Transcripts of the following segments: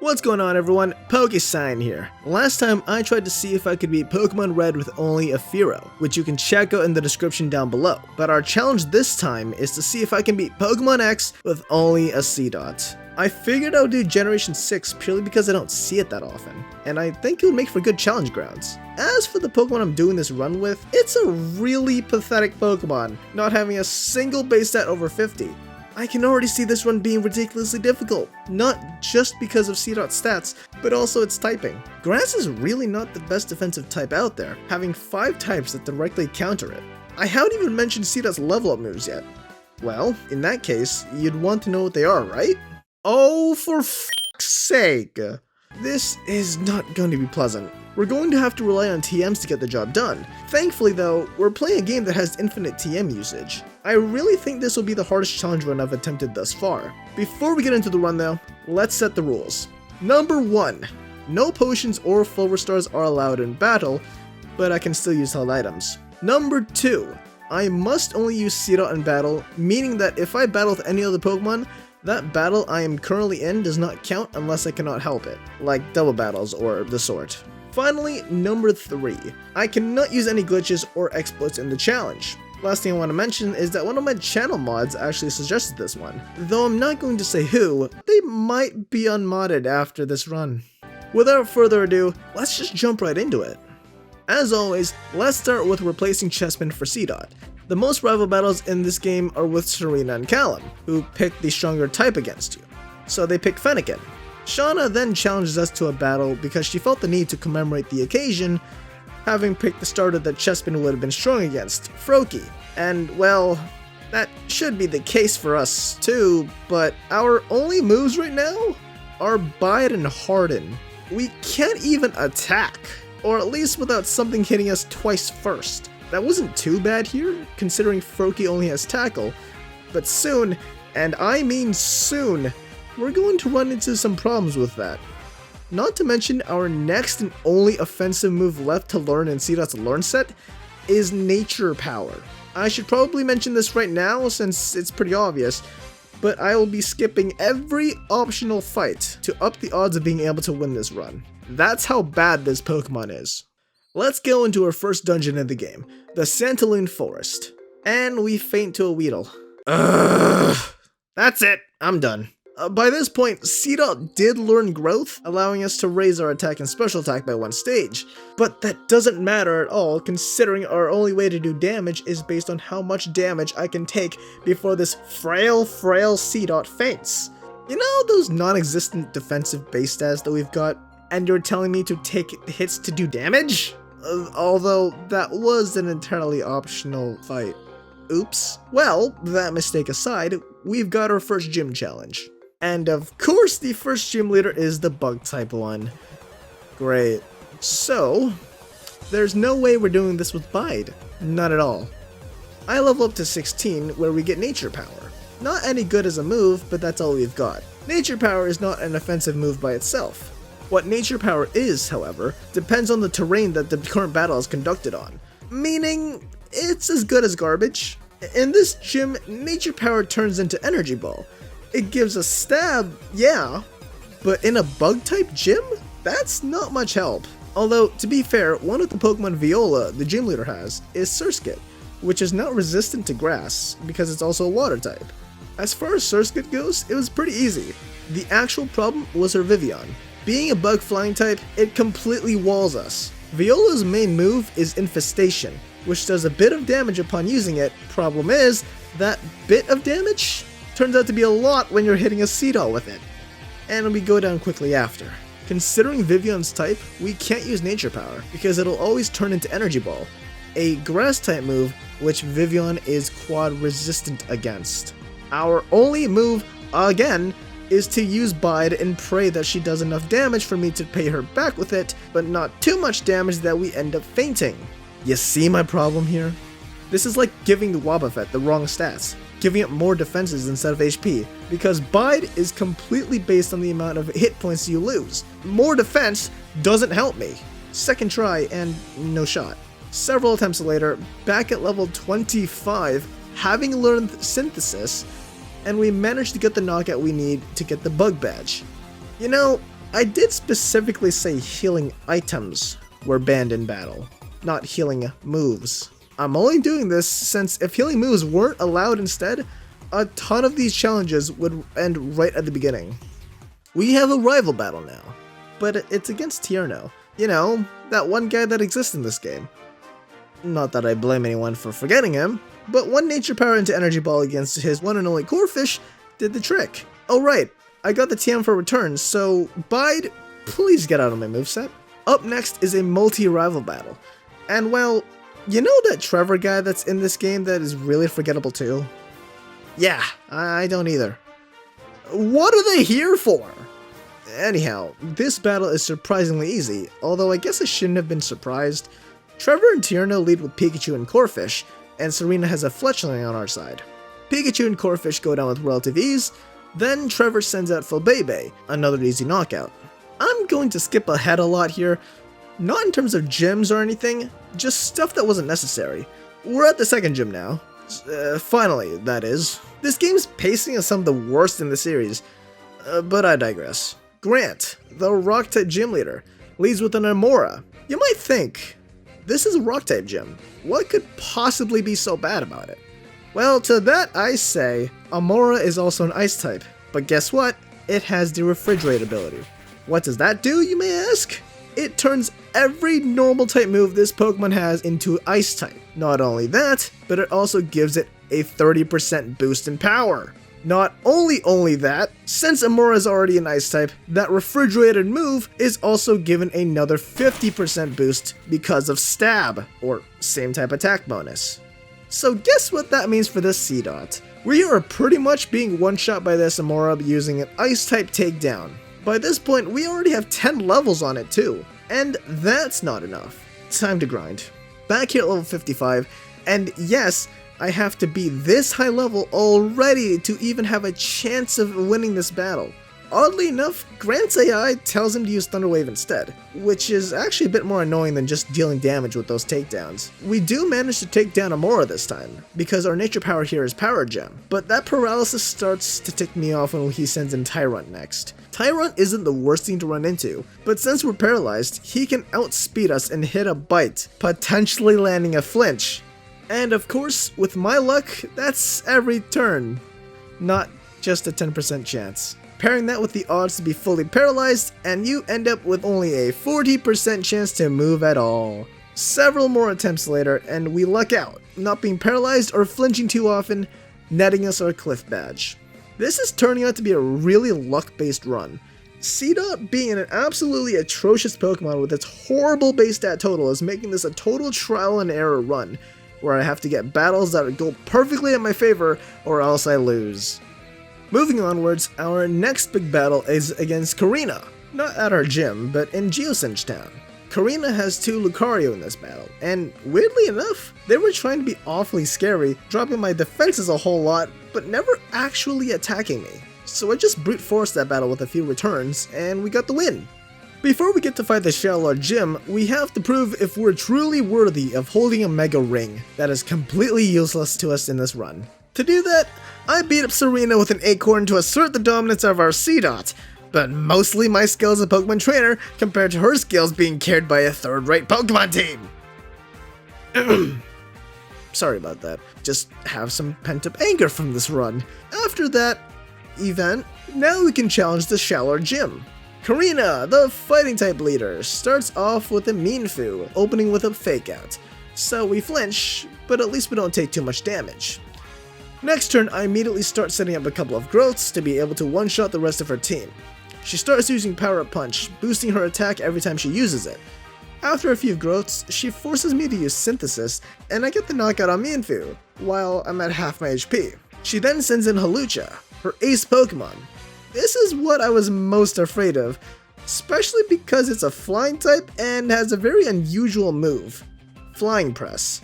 What's going on everyone, PokeScion here. Last time I tried to see if I could beat Pokemon Red with only a Fearow, which you can check out in the description down below. But our challenge this time is to see if I can beat Pokemon X with only a Seedot. I figured I would do Generation 6 purely because I don't see it that often, and I think it would make for good challenge grounds. As for the Pokemon I'm doing this run with, it's a really pathetic Pokemon, not having a single base stat over 50. I can already see this run being ridiculously difficult, not just because of Seedot's stats, but also its typing. Grass is really not the best defensive type out there, having 5 types that directly counter it. I haven't even mentioned Seedot's level up moves yet. Well, in that case, you'd want to know what they are, right? Oh, for f***'s sake! This is not going to be pleasant. We're going to have to rely on TMs to get the job done. Thankfully though, we're playing a game that has infinite TM usage. I really think this will be the hardest challenge run I've attempted thus far. Before we get into the run though, let's set the rules. Number 1. No potions or full restores are allowed in battle, but I can still use held items. Number 2. I must only use Seedot in battle, meaning that if I battle with any other Pokemon, that battle I am currently in does not count unless I cannot help it, like double battles or the sort. Finally, number 3. I cannot use any glitches or exploits in the challenge. Last thing I want to mention is that one of my channel mods actually suggested this one. Though I'm not going to say who, they might be unmodded after this run. Without further ado, let's just jump right into it. As always, let's start with replacing Chessman for Seedot. The most rival battles in this game are with Serena and Callum, who pick the stronger type against you. So they pick Fennekin. Shauna then challenges us to a battle because she felt the need to commemorate the occasion, having picked the starter that Chespin would have been strong against, Froakie. And well, that should be the case for us too, but our only moves right now are Bide and Harden. We can't even attack, or at least without something hitting us twice first. That wasn't too bad here, considering Froakie only has Tackle, but soon, and I mean soon, we're going to run into some problems with that. Not to mention, our next and only offensive move left to learn in Seedot's Learn set is Nature Power. I should probably mention this right now since it's pretty obvious, but I will be skipping every optional fight to up the odds of being able to win this run. That's how bad this Pokemon is. Let's go into our first dungeon in the game, the Santaloon Forest. And we faint to a Weedle. That's it, I'm done. By this point, Seedot did learn Growth, allowing us to raise our attack and special attack by 1 stage. But that doesn't matter at all, considering our only way to do damage is based on how much damage I can take before this frail Seedot faints. You know those non-existent defensive base stats that we've got, and you're telling me to take hits to do damage? Although, that was an entirely optional fight. Oops. Well, that mistake aside, we've got our first gym challenge. And of course, the first gym leader is the bug type one. Great. So, there's no way we're doing this with Bide. Not at all. I level up to 16, where we get Nature Power. Not any good as a move, but that's all we've got. Nature Power is not an offensive move by itself. What Nature Power is, however, depends on the terrain that the current battle is conducted on. Meaning, it's as good as garbage. In this gym, Nature Power turns into Energy Ball. It gives a stab, yeah, but in a bug-type gym? That's not much help. Although, to be fair, one of the Pokemon Viola the gym leader has is Surskit, which is not resistant to grass, because it's also a water type. As far as Surskit goes, it was pretty easy. The actual problem was her Vivillon. Being a bug flying type, it completely walls us. Viola's main move is Infestation, which does a bit of damage upon using it. Problem is, that bit of damage turns out to be a lot when you're hitting a Seedot with it, and we go down quickly after. Considering Vivillon's type, we can't use Nature Power, because it'll always turn into Energy Ball, a grass type move which Vivillon is quad resistant against. Our only move, again, is to use Bide and pray that she does enough damage for me to pay her back with it, but not too much damage that we end up fainting. You see my problem here? This is like giving the Wobbuffet the wrong stats, giving it more defenses instead of HP, because Bide is completely based on the amount of hit points you lose. More defense doesn't help me. Second try and no shot. Several attempts later, back at level 25, having learned Synthesis, and we managed to get the knockout we need to get the Bug Badge. You know, I did specifically say healing items were banned in battle, not healing moves. I'm only doing this since if healing moves weren't allowed instead, a ton of these challenges would end right at the beginning. We have a rival battle now, but it's against Tierno. You know, that one guy that exists in this game. Not that I blame anyone for forgetting him, but one nature power into energy ball against his one and only Corphish did the trick. Oh right, I got the TM for return, so Bide, please get out of my moveset. Up next is a multi-rival battle. And well, you know that Trevor guy that's in this game that is really forgettable too? Yeah, I don't either. What are they here for? Anyhow, this battle is surprisingly easy, although I guess I shouldn't have been surprised. Trevor and Tierno lead with Pikachu and Corphish, and Serena has a fletchling on our side. Pikachu and Corphish go down with relative ease, then Trevor sends out Filbebe, another easy knockout. I'm going to skip ahead a lot here, not in terms of gyms or anything, just stuff that wasn't necessary. We're at the second gym now. Finally, that is. This game's pacing is some of the worst in the series, but I digress. Grant, the Rock-type gym leader, leads with an Amora. You might think, this is a Rock-type gym. What could possibly be so bad about it? Well, to that I say, Amora is also an Ice-type, but guess what? It has the Refrigerate ability. What does that do, you may ask? It turns every normal type move this Pokemon has into Ice type. Not only that, but it also gives it a 30% boost in power. Not only that, since Amora is already an Ice type, that refrigerated move is also given another 50% boost because of Stab, or same type attack bonus. So guess what that means for this Seedot? We are pretty much being one-shot by this Amora using an Ice type takedown. By this point, we already have 10 levels on it too, and that's not enough. Time to grind. Back here at level 55, and yes, I have to be this high level already to even have a chance of winning this battle. Oddly enough, Grant's AI tells him to use Thunder Wave instead, which is actually a bit more annoying than just dealing damage with those takedowns. We do manage to take down Amora this time, because our nature power here is Power Gem, but that paralysis starts to tick me off when he sends in Tyron next. Tyron isn't the worst thing to run into, but since we're paralyzed, he can outspeed us and hit a bite, potentially landing a flinch. And of course, with my luck, that's every turn, not just a 10% chance. Pairing that with the odds to be fully paralyzed, and you end up with only a 40% chance to move at all. Several more attempts later, and we luck out, not being paralyzed or flinching too often, netting us our Cliff Badge. This is turning out to be a really luck-based run. Seedot being an absolutely atrocious Pokemon with its horrible base stat total is making this a total trial and error run, where I have to get battles that go perfectly in my favor or else I lose. Moving onwards, our next big battle is against Karina, not at our gym, but in Geosenge Town. Karina has 2 Lucario in this battle, and weirdly enough, they were trying to be awfully scary, dropping my defenses a whole lot, but never actually attacking me. So I just brute forced that battle with a few returns, and we got the win. Before we get to fight the Shallow Gym, we have to prove if we're truly worthy of holding a Mega Ring that is completely useless to us in this run. To do that, I beat up Serena with an Acorn to assert the dominance of our Seedot, but mostly my skill as a Pokemon trainer compared to her skills being carried by a third-rate Pokemon team. Sorry about that, just have some pent-up anger from this run. After that event, now we can challenge the Shallow Gym. Karina, the fighting-type leader, starts off with a Mienfoo, opening with a Fake Out. So we flinch, but at least we don't take too much damage. Next turn, I immediately start setting up a couple of growths to be able to one-shot the rest of her team. She starts using Power Up Punch, boosting her attack every time she uses it. After a few growths, she forces me to use Synthesis, and I get the knockout on Mienfoo, while I'm at half my HP. She then sends in Hawlucha, her ace Pokemon. This is what I was most afraid of, especially because it's a flying type and has a very unusual move, Flying Press.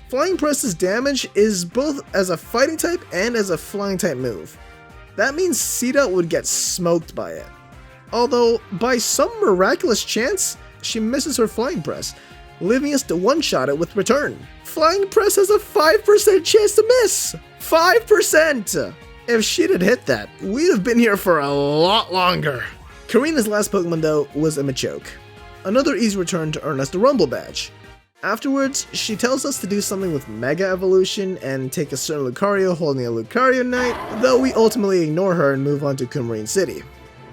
Flying Press's damage is both as a fighting type and as a flying type move. That means Seedot would get smoked by it. Although, by some miraculous chance, she misses her Flying Press, leaving us to one-shot it with Return. Flying Press has a 5% chance to miss! 5%! If she'd had hit that, we'd have been here for a lot longer. Karina's last Pokemon though was a Machoke. Another easy return to earn us the Rumble Badge. Afterwards, she tells us to do something with Mega Evolution and take a certain Lucario holding a Lucario Knight, though we ultimately ignore her and move on to Coumarine City.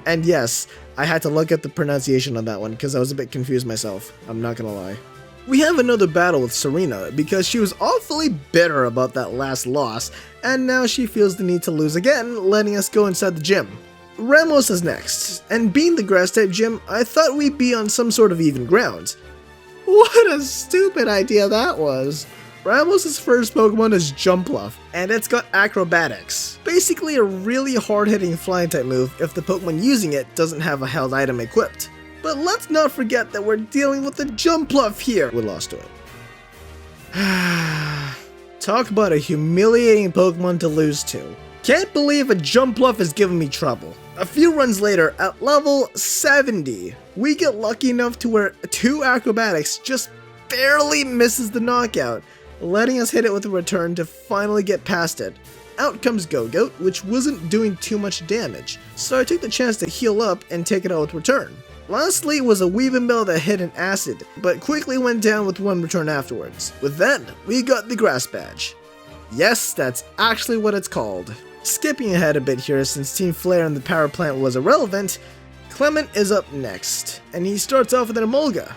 And yes, I had to look at the pronunciation on that one because I was a bit confused myself, I'm not gonna lie. We have another battle with Serena because she was awfully bitter about that last loss, and now she feels the need to lose again, letting us go inside the gym. Ramos is next, and being the Grass-type gym, I thought we'd be on some sort of even ground. What a stupid idea that was! Ramos' first Pokemon is Jumpluff, and it's got Acrobatics. Basically a really hard-hitting flying-type move if the Pokemon using it doesn't have a held item equipped. But let's not forget that we're dealing with a Jumpluff here! We lost to it. Talk about a humiliating Pokemon to lose to. Can't believe a Jumpluff is giving me trouble. A few runs later, at level 70, we get lucky enough to where 2 Acrobatics just barely misses the knockout, letting us hit it with a return to finally get past it. Out comes Go-Goat, which wasn't doing too much damage, so I took the chance to heal up and take it out with return. Lastly was a Weavile that hit an Acid, but quickly went down with 1 return afterwards. With that, we got the Grass Badge. Yes, that's actually what it's called. Skipping ahead a bit here since Team Flare and the power plant was irrelevant, Clement is up next, and he starts off with an Emolga.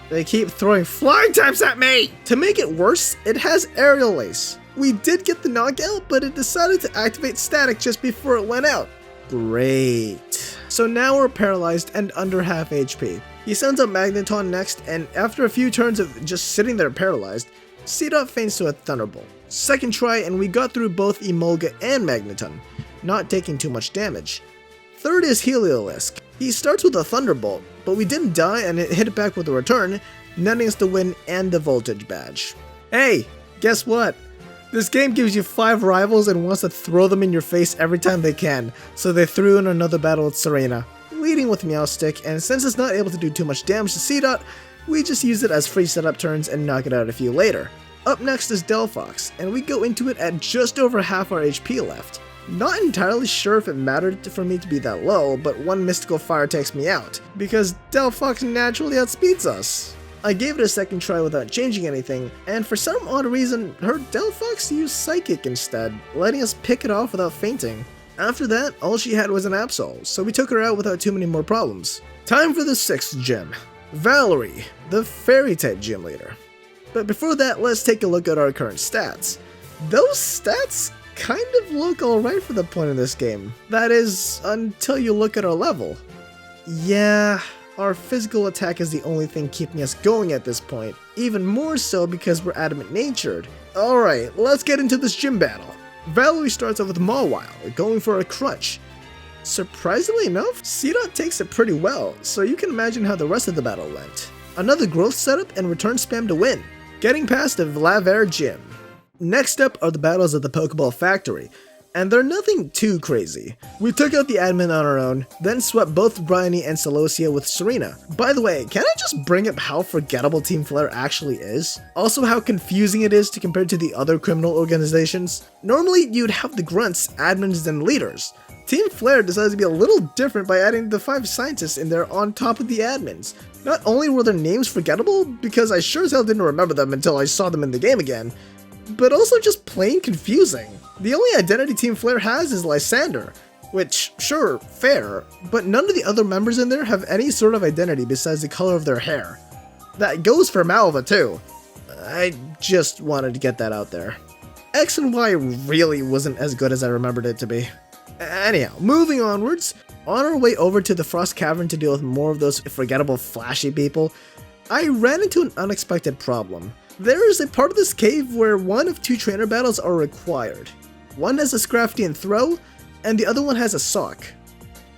They keep throwing flying types at me! To make it worse, it has Aerial Ace. We did get the knockout, but it decided to activate Static just before it went out. Great. So now we're paralyzed and under half HP. He sends up Magneton next, and after a few turns of just sitting there paralyzed, Seedot feigns to a Thunderbolt. Second try and we got through both Emolga and Magneton, not taking too much damage. Third is Heliolisk. He starts with a Thunderbolt, but we didn't die and it hit it back with a return, netting us the win and the Voltage Badge. Hey, guess what? This game gives you 5 rivals and wants to throw them in your face every time they can, so they threw in another battle with Serena, leading with Meowstic, and since it's not able to do too much damage to Seedot, we just use it as free setup turns and knock it out a few later. Up next is Delphox, and we go into it at just over half our HP left. Not entirely sure if it mattered for me to be that low, but one Mystical Fire takes me out, because Delphox naturally outspeeds us. I gave it a second try without changing anything, and for some odd reason, her Delphox used Psychic instead, letting us pick it off without fainting. After that, all she had was an Absol, so we took her out without too many more problems. Time for the 6th gym, Valerie, the Fairy-type gym leader. But before that, let's take a look at our current stats. Those stats kind of look alright for the point of this game. That is, until you look at our level. Yeah, our physical attack is the only thing keeping us going at this point, even more so because we're adamant-natured. Alright, let's get into this gym battle. Valerie starts off with Mawile, going for a Crutch. Surprisingly enough, Seedot takes it pretty well, so you can imagine how the rest of the battle went. Another growth setup and return spam to win, getting past the Vlavair gym. Next up are the battles at the Pokeball factory, and they're nothing too crazy. We took out the admin on our own, then swept both Bryony and Celosia with Serena. By the way, can I just bring up how forgettable Team Flare actually is? Also how confusing it is to compare to the other criminal organizations? Normally you'd have the grunts, admins, and leaders. Team Flare decides to be a little different by adding the 5 scientists in there on top of the admins. Not only were their names forgettable, because I sure as hell didn't remember them until I saw them in the game again, but also just plain confusing. The only identity Team Flare has is Lysander, which, sure, fair, but none of the other members in there have any sort of identity besides the color of their hair. That goes for Malva too. I just wanted to get that out there. X and Y really wasn't as good as I remembered it to be. Anyhow, moving onwards, on our way over to the Frost Cavern to deal with more of those forgettable flashy people, I ran into an unexpected problem. There is a part of this cave where one of 2 trainer battles are required. One has a Scrafty Throw, and the other one has a Sock.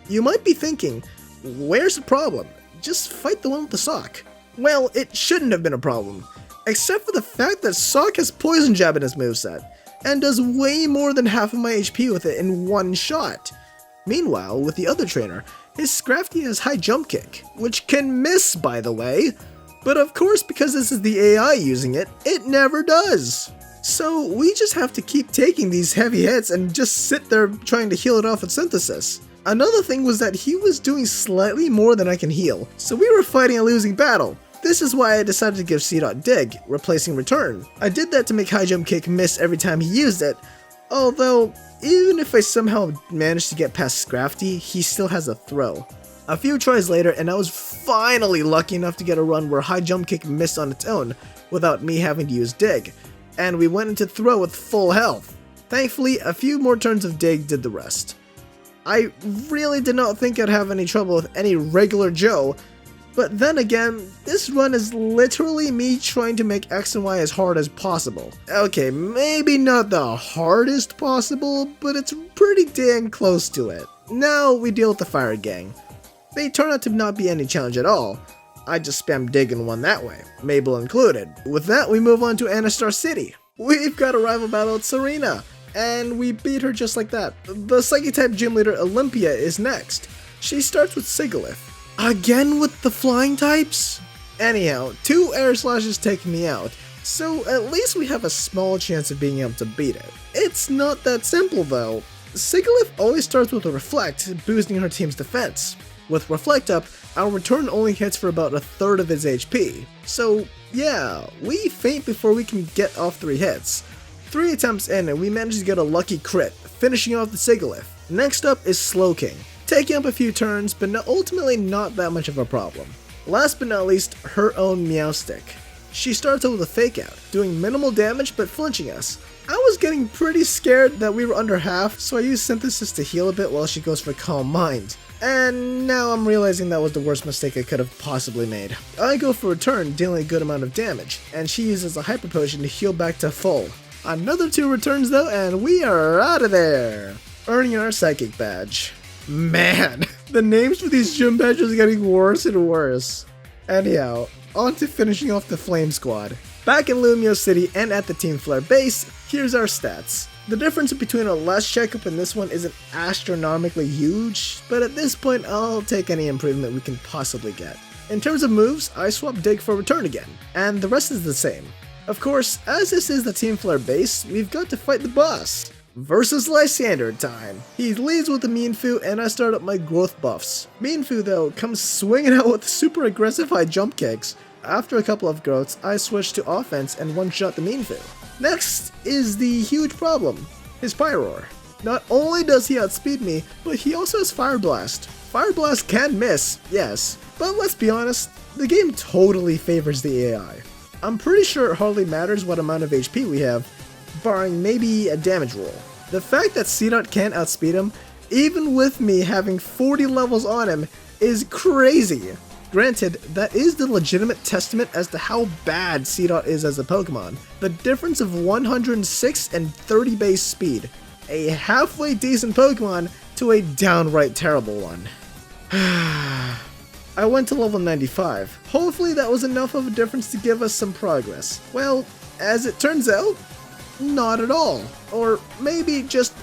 You might be thinking, where's the problem? Just fight the one with the Sock. Well, it shouldn't have been a problem, except for the fact that Sock has Poison Jab in his moveset, and does way more than half of my HP with it in one shot. Meanwhile, with the other trainer, his Scrafty has High Jump Kick, which can miss, by the way, but of course because this is the AI using it, it never does. So we just have to keep taking these heavy hits and just sit there trying to heal it off with Synthesis. Another thing was that he was doing slightly more than I can heal, so we were fighting a losing battle. This is why I decided to give Seedot Dig, replacing Return. I did that to make High Jump Kick miss every time he used it, although even if I somehow managed to get past Scrafty, he still has a Throw. A few tries later and I was finally lucky enough to get a run where High Jump Kick missed on its own without me having to use Dig, and we went into Throw with full health. Thankfully, a few more turns of Dig did the rest. I really did not think I'd have any trouble with any regular Joe, but then again, this run is literally me trying to make X and Y as hard as possible. Okay, maybe not the hardest possible, but it's pretty dang close to it. Now we deal with the Fire Gang. They turn out to not be any challenge at all. I just spammed Dig and won that way, Mabel included. With that, we move on to Anastar City. We've got a rival battle with Serena, and we beat her just like that. The Psychic-type gym leader Olympia is next. She starts with Sigilyph. Again with the flying types? Anyhow, 2 air slashes take me out, so at least we have a small chance of being able to beat it. It's not that simple though. Sigilyph always starts with a Reflect, boosting her team's defense. With Reflect up, our Return only hits for about 1/3 of its HP. So yeah, we faint before we can get off 3 hits. 3 attempts in and we manage to get a lucky crit, finishing off the Sigilyph. Next up is Slowking, taking up a few turns, but ultimately not that much of a problem. Last but not least, her own Meowstic. She starts out with a Fake Out, doing minimal damage but flinching us. I was getting pretty scared that we were under half, so I used Synthesis to heal a bit while she goes for Calm Mind. And now I'm realizing that was the worst mistake I could have possibly made. I go for Return, dealing a good amount of damage, and she uses a Hyper Potion to heal back to full. Another 2 returns though, and we are out of there! Earning our Psychic Badge. Man, the names for these gym badges are getting worse and worse. Anyhow, on to finishing off the Flame Squad. Back in Lumio City and at the Team Flare base, here's our stats. The difference between our last checkup and this one isn't astronomically huge, but at this point I'll take any improvement we can possibly get. In terms of moves, I swapped Dig for Return again, and the rest is the same. Of course, as this is the Team Flare base, we've got to fight the boss. Versus Lysander time. He leads with the Mienfoo and I start up my growth buffs. Mienfoo though comes swinging out with super aggressive high jump kicks. After a couple of growths, I switch to offense and one-shot the Mienfoo. Next is the huge problem, his Pyroar. Not only does he outspeed me, but he also has Fire Blast. Fire Blast can miss, yes, but let's be honest, the game totally favors the AI. I'm pretty sure it hardly matters what amount of HP we have, barring maybe a damage roll. The fact that Seedot can't outspeed him, even with me having 40 levels on him, is crazy. Granted, that is the legitimate testament as to how bad Seedot is as a Pokemon. The difference of 106 and 30 base speed. A halfway decent Pokemon to a downright terrible one. I went to level 95. Hopefully that was enough of a difference to give us some progress. Well, as it turns out, not at all. Or maybe just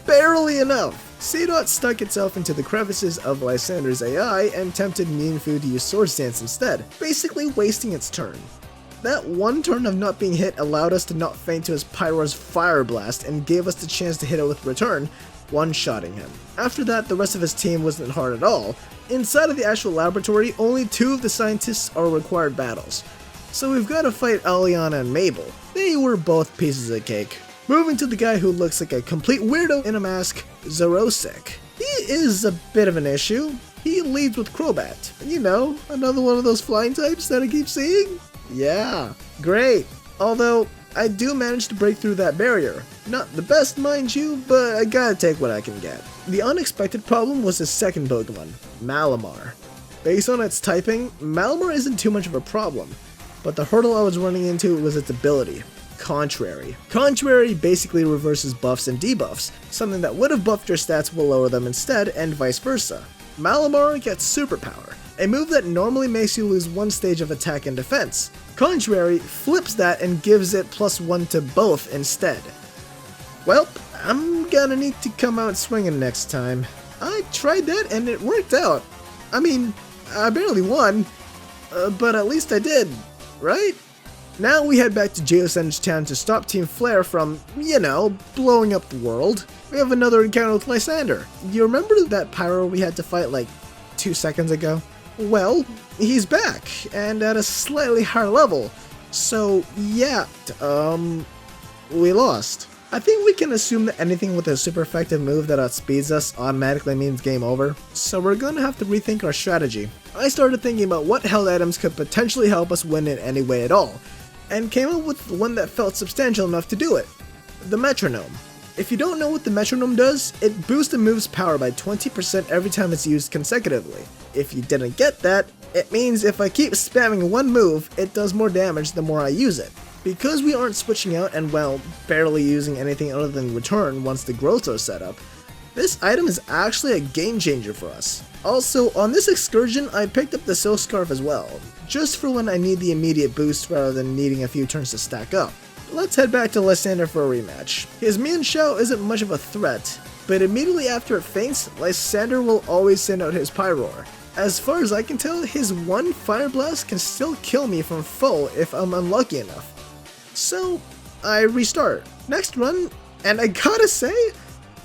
barely enough. Seedot stuck itself into the crevices of Lysander's AI and tempted Mienfoo to use Swords Dance instead, basically wasting its turn. That one turn of not being hit allowed us to not faint to his Pyroar's Fire Blast and gave us the chance to hit it with Return, one-shotting him. After that, the rest of his team wasn't hard at all. Inside of the actual laboratory, only 2 of the scientists are required battles. So we've got to fight Aliana and Mabel. They were both pieces of cake. Moving to the guy who looks like a complete weirdo in a mask, Zorosic. He is a bit of an issue. He leads with Crobat. You know, another one of those flying types that I keep seeing? Yeah, great. Although, I do manage to break through that barrier. Not the best, mind you, but I gotta take what I can get. The unexpected problem was his second Pokemon, Malamar. Based on its typing, Malamar isn't too much of a problem, but the hurdle I was running into was its ability. Contrary. Contrary basically reverses buffs and debuffs, something that would have buffed your stats will lower them instead, and vice versa. Malamar gets Superpower, a move that normally makes you lose 1 stage of attack and defense. Contrary flips that and gives it +1 to both instead. Well, I'm gonna need to come out swinging next time. I tried that and it worked out. I mean, I barely won, but at least I did, right? Now we head back to Geosenge Town to stop Team Flare from, blowing up the world. We have another encounter with Lysander. You remember that Pyro we had to fight like 2 seconds ago? Well, he's back, and at a slightly higher level. So yeah, we lost. I think we can assume that anything with a super effective move that outspeeds us automatically means game over, so we're gonna have to rethink our strategy. I started thinking about what held items could potentially help us win in any way at all, and came up with one that felt substantial enough to do it: the Metronome. If you don't know what the Metronome does, it boosts a move's power by 20% every time it's used consecutively. If you didn't get that, it means if I keep spamming one move, it does more damage the more I use it. Because we aren't switching out and, well, barely using anything other than return once the growths are set up, this item is actually a game changer for us. Also, on this excursion, I picked up the Silk Scarf as well, just for when I need the immediate boost rather than needing a few turns to stack up. Let's head back to Lysander for a rematch. His Mienshao isn't much of a threat, but immediately after it faints, Lysander will always send out his Pyroar. As far as I can tell, his one Fire Blast can still kill me from full if I'm unlucky enough. So, I restart. Next run, and I gotta say,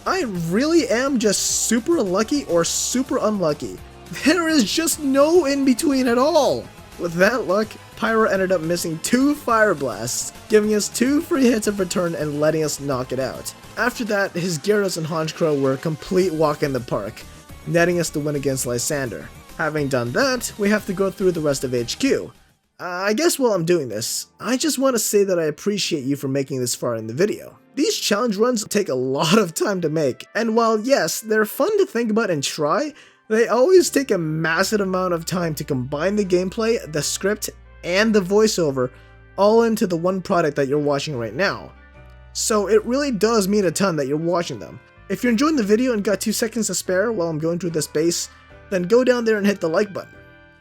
I really am just super lucky or super unlucky. There is just no in between at all. With that luck, Pyro ended up missing 2 Fire Blasts, giving us 2 free hits of return and letting us knock it out. After that, his Gyarados and Honchkrow were a complete walk in the park, netting us the win against Lysander. Having done that, we have to go through the rest of HQ. I guess while I'm doing this, I just want to say that I appreciate you for making this far in the video. These challenge runs take a lot of time to make, and while yes, they're fun to think about and try, they always take a massive amount of time to combine the gameplay, the script, and the voiceover all into the one product that you're watching right now. So it really does mean a ton that you're watching them. If you're enjoying the video and got 2 seconds to spare while I'm going through this base, then go down there and hit the like button.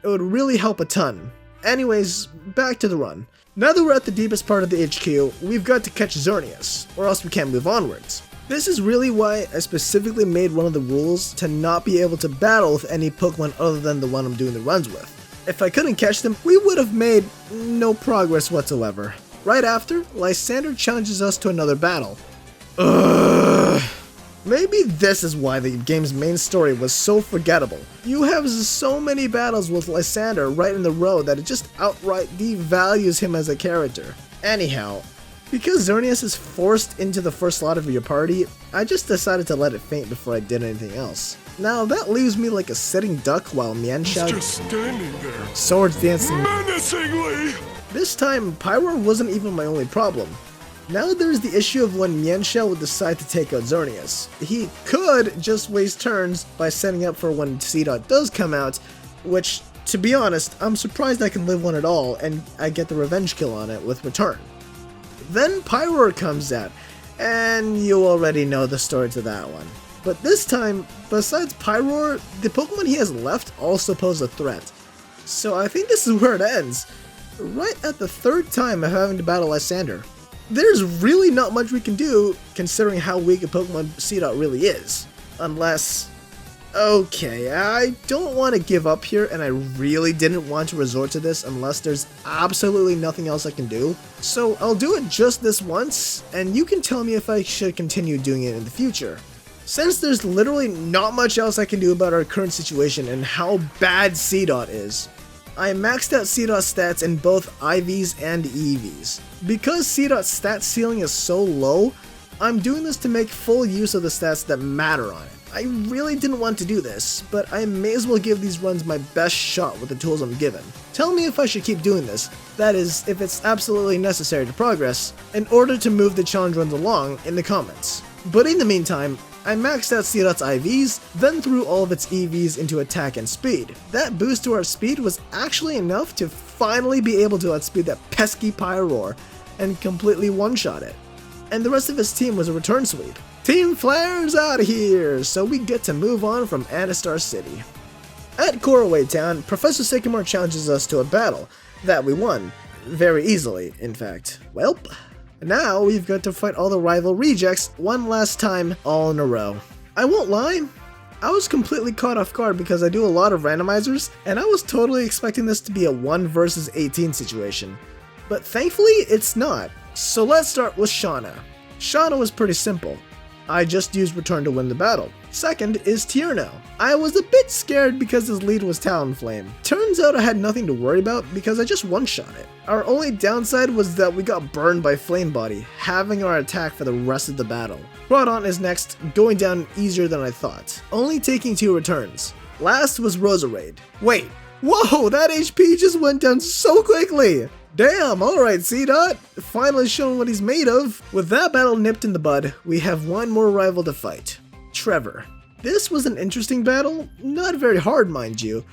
It would really help a ton. Anyways, back to the run. Now that we're at the deepest part of the HQ, we've got to catch Xerneas, or else we can't move onwards. This is really why I specifically made one of the rules to not be able to battle with any Pokemon other than the one I'm doing the runs with. If I couldn't catch them, we would have made no progress whatsoever. Right after, Lysander challenges us to another battle. Ugh. Maybe this is why the game's main story was so forgettable. You have so many battles with Lysander right in the row that it just outright devalues him as a character. Anyhow, because Xerneas is forced into the first slot of your party, I just decided to let it faint before I did anything else. Now that leaves me like a sitting duck while Mienshao just standing there, swords dancing menacingly. This time, Pyro wasn't even my only problem. Now there's the issue of when Mienshao would decide to take out Xerneas. He could just waste turns by setting up for when Seedot does come out, which, to be honest, I'm surprised I can live one at all and I get the revenge kill on it with return. Then Pyroar comes out, and you already know the story to that one. But this time, besides Pyroar, the Pokemon he has left also pose a threat. So I think this is where it ends, right at the 3rd time of having to battle Lysander. There's really not much we can do, considering how weak a Pokemon Seedot really is. Unless... Okay, I don't want to give up here, and I really didn't want to resort to this unless there's absolutely nothing else I can do. So I'll do it just this once, and you can tell me if I should continue doing it in the future. Since there's literally not much else I can do about our current situation and how bad Seedot is, I maxed out Seedot's stats in both IVs and EVs. Because Seedot's stat ceiling is so low, I'm doing this to make full use of the stats that matter on it. I really didn't want to do this, but I may as well give these runs my best shot with the tools I'm given. Tell me if I should keep doing this, that is, if it's absolutely necessary to progress, in order to move the challenge runs along in the comments. But in the meantime, I maxed out Seedot's IVs, then threw all of its EVs into attack and speed. That boost to our speed was actually enough to finally be able to outspeed that pesky Pyroar and completely one-shot it. And the rest of his team was a return sweep. Team Flare's out of here, so we get to move on from Anastar City. At Coroway Town, Professor Sycamore challenges us to a battle that we won, very easily, in fact. Welp. Now we've got to fight all the rival rejects one last time all in a row. I won't lie, I was completely caught off guard because I do a lot of randomizers, and I was totally expecting this to be a 1 versus 18 situation. but thankfully it's not. So let's start with Shauna. Shauna was pretty simple. I just used Return to win the battle. Second is Tierno. I was a bit scared because his lead was Talonflame. Turns out I had nothing to worry about because I just one-shot it. Our only downside was that we got burned by Flame Body, having our attack for the rest of the battle. Groudon is next, going down easier than I thought, only taking 2 returns. Last was Roserade. Wait, whoa, that HP just went down so quickly! Damn, alright Seedot, finally showing what he's made of. With that battle nipped in the bud, we have one more rival to fight. Trevor. This was an interesting battle, not very hard mind you,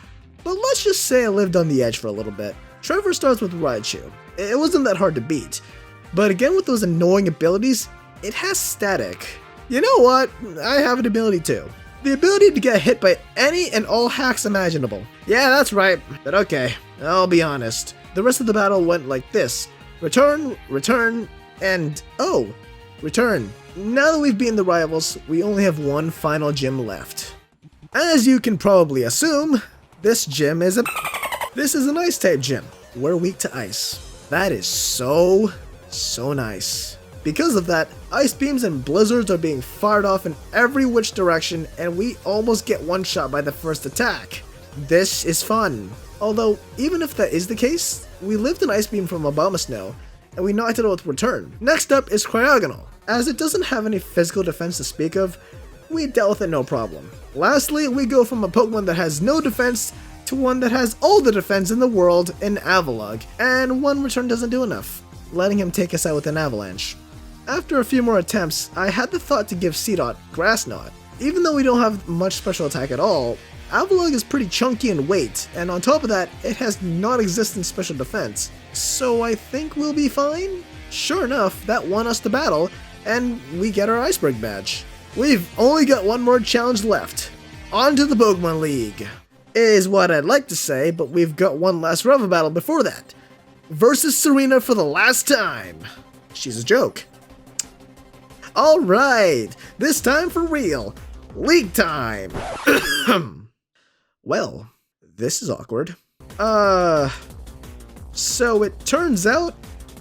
but let's just say I lived on the edge for a little bit. Trevor starts with Raichu. It wasn't that hard to beat, but again with those annoying abilities, it has static. You know what, I have an ability too. The ability to get hit by any and all hacks imaginable. Yeah, that's right, but okay, I'll be honest. The rest of the battle went like this. Return, return, and oh, return. Now that we've beaten the rivals, we only have one final gym left. As you can probably assume, this is an ice type gym. We're weak to ice. That is so nice. Because of that, ice beams and blizzards are being fired off in every which direction, and we almost get one shot by the first attack. This is fun. Although, even if that is the case, we lived an ice beam from Abomasnow, and we knocked it out with Return. Next up is Cryogonal. As it doesn't have any physical defense to speak of, we dealt with it no problem. Lastly, we go from a Pokemon that has no defense to one that has all the defense in the world in Avalugg, and one Return doesn't do enough, letting him take us out with an Avalanche. After a few more attempts, I had the thought to give Seedot Grass Knot. Even though we don't have much special attack at all, Avalugg is pretty chunky in weight, and on top of that, it has non-existent special defense. So I think we'll be fine? Sure enough, that won us the battle, and we get our Iceberg badge. We've only got one more challenge left. On to the Pokemon League. Is what I'd like to say, but we've got one last rival battle before that. Versus Serena for the last time. She's a joke. Alright, this time for real. League time. Well, this is awkward. So it turns out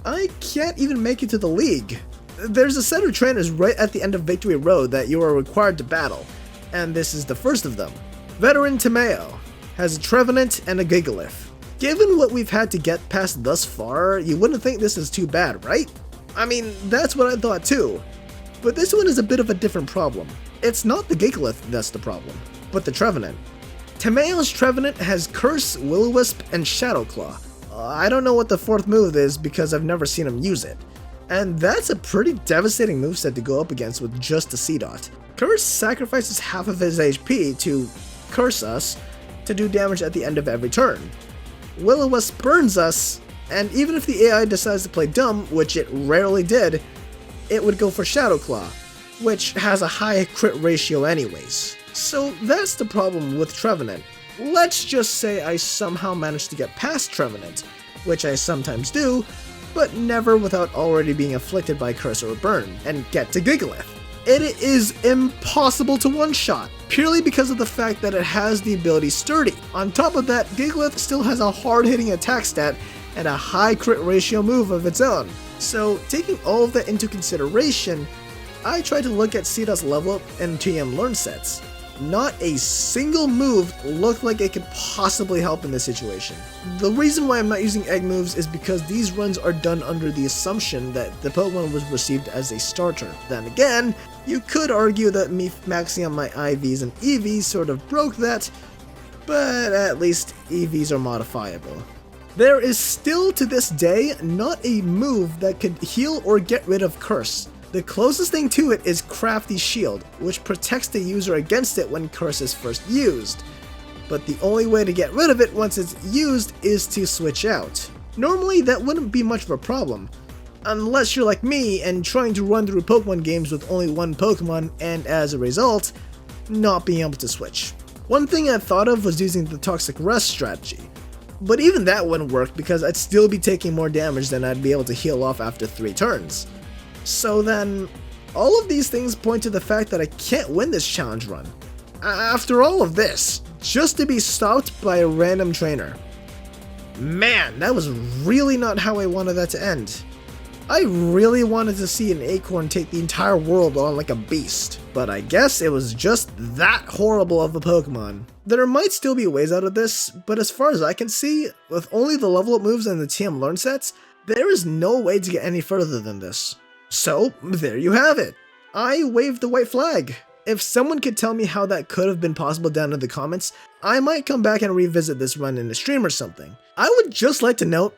I can't even make it to the league. There's a set of trainers right at the end of Victory Road that you are required to battle, and this is the first of them. Veteran Timeo has a Trevenant and a Gigalith. Given what we've had to get past thus far, you wouldn't think this is too bad, right? I mean, that's what I thought too. But this one is a bit of a different problem. It's not the Gigalith that's the problem, but the Trevenant. Timeo's Trevenant has Curse, Will-O-Wisp, and Shadow Claw. I don't know what the fourth move is because I've never seen him use it. And that's a pretty devastating moveset to go up against with just a Seedot. Curse sacrifices half of his HP to curse us to do damage at the end of every turn. Will-O-Wisp burns us, and even if the AI decides to play dumb, which it rarely did, it would go for Shadow Claw, which has a high crit ratio anyways. So that's the problem with Trevenant. Let's just say I somehow managed to get past Trevenant, which I sometimes do, but never without already being afflicted by Curse or Burn, and get to Gigalith. It is impossible to one-shot, purely because of the fact that it has the ability Sturdy. On top of that, Gigalith still has a hard-hitting attack stat and a high crit ratio move of its own. So, taking all of that into consideration, I tried to look at Seedot's level up and TM learn sets. Not a single move looked like it could possibly help in this situation. The reason why I'm not using egg moves is because these runs are done under the assumption that the Pokemon was received as a starter. Then again, you could argue that me maxing on my IVs and EVs sort of broke that, but at least EVs are modifiable. There is still to this day not a move that could heal or get rid of Curse. The closest thing to it is Crafty Shield, which protects the user against it when Curse is first used. But the only way to get rid of it once it's used is to switch out. Normally that wouldn't be much of a problem, unless you're like me and trying to run through Pokemon games with only one Pokemon and as a result, not being able to switch. One thing I thought of was using the Toxic Rest strategy, but even that wouldn't work because I'd still be taking more damage than I'd be able to heal off after 3 turns. So then, all of these things point to the fact that I can't win this challenge run. After all of this, just to be stopped by a random trainer. Man, that was really not how I wanted that to end. I really wanted to see an acorn take the entire world on like a beast, but I guess it was just that horrible of a Pokemon. There might still be ways out of this, but as far as I can see, with only the level up moves and the TM learn sets, there is no way to get any further than this. So, there you have it. I waved the white flag. If someone could tell me how that could have been possible down in the comments, I might come back and revisit this run in a stream or something. I would just like to note,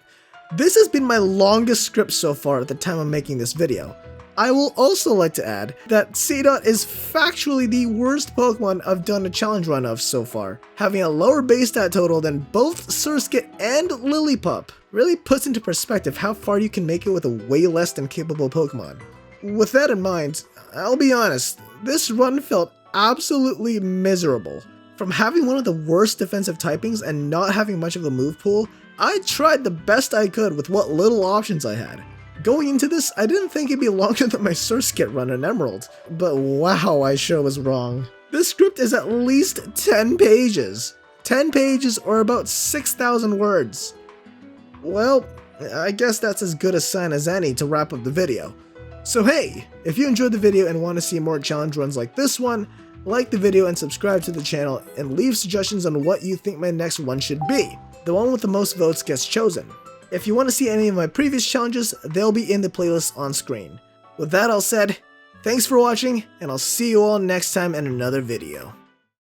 this has been my longest script so far at the time of making this video. I will also like to add that Seedot is factually the worst Pokemon I've done a challenge run of so far. Having a lower base stat total than both Surskit and Lillipup really puts into perspective how far you can make it with a way less than capable Pokemon. With that in mind, I'll be honest, this run felt absolutely miserable. From having one of the worst defensive typings and not having much of a move pool, I tried the best I could with what little options I had. Going into this, I didn't think it'd be longer than my Surskit run in Emerald, but wow, I sure was wrong. This script is at least 10 pages. 10 pages or about 6,000 words. Well, I guess that's as good a sign as any to wrap up the video. So hey, if you enjoyed the video and want to see more challenge runs like this one, like the video and subscribe to the channel and leave suggestions on what you think my next one should be. The one with the most votes gets chosen. If you want to see any of my previous challenges, they'll be in the playlist on screen. With that all said, thanks for watching, and I'll see you all next time in another video.